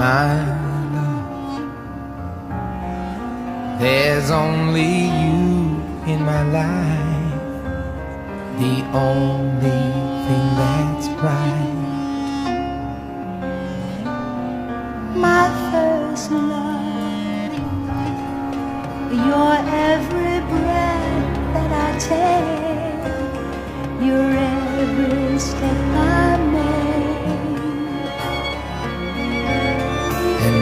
My love, there's only you in my life, the only thing that's right. My first love, your every breath that I take, your every step I make, and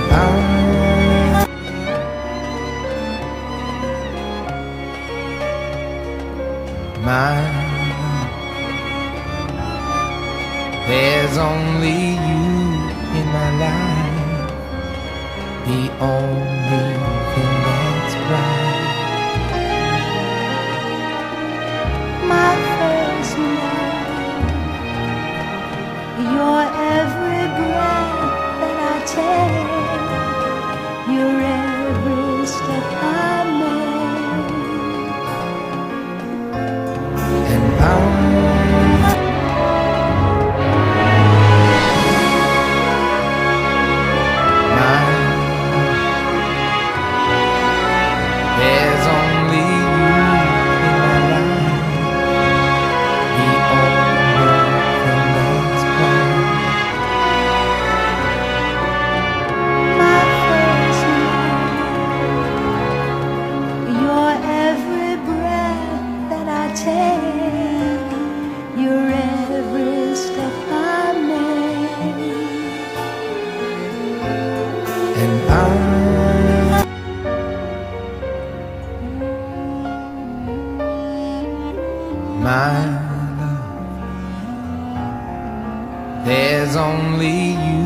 my love, there's only you in my life, the only thing that's right. my first love, your every breath that I take, your every step I make, And there's only you in my life, the only thing that's right. my first love, your every breath that I take, your every step I make, And my love, there's only you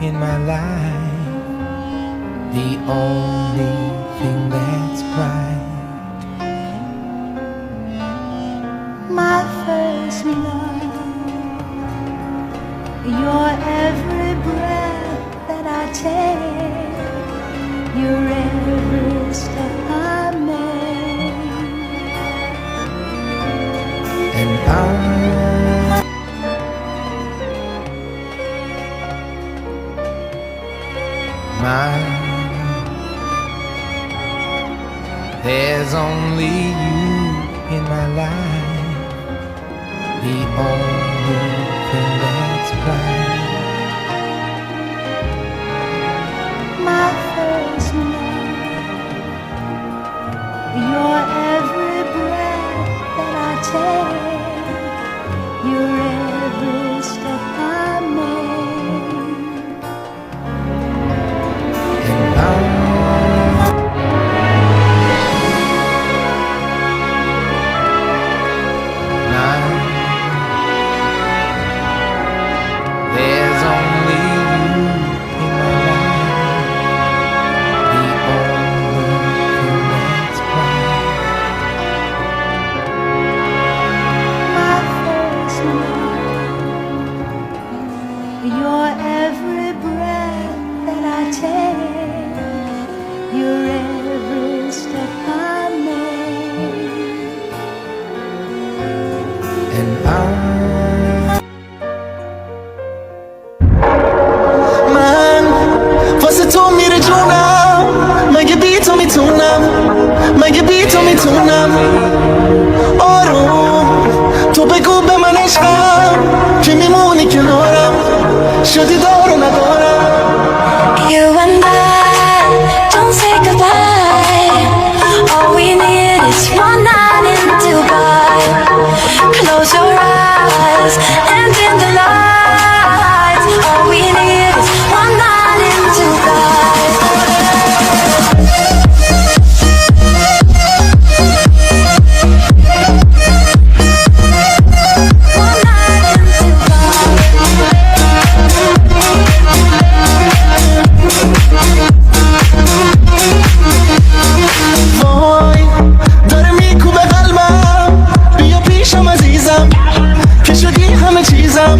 in my life, the only thing that's right. my first love, your every breath that I take, your every step I make, And my love, there's only you in my life, the only thing that's right. my first love, your every breath that I take, your every step I make, there's only you in my life, the only thing that's right. my first love, your every breath that I take, your every step I make, And من واسه تو میره جونم، مگه بی تو میتونم، مگه بی تو میتونم. آروم تو بگو به من عشقم که میمونی کنارم، شدی دار و ندارم. You and I don't say goodbye. All we need is one night in Dubai. Close your eyes and in the lights. All we need is one night in Dubai. One night in وای داره میکوبه قلبم، بیا پیشم عزیزم که شدی همه چیزم.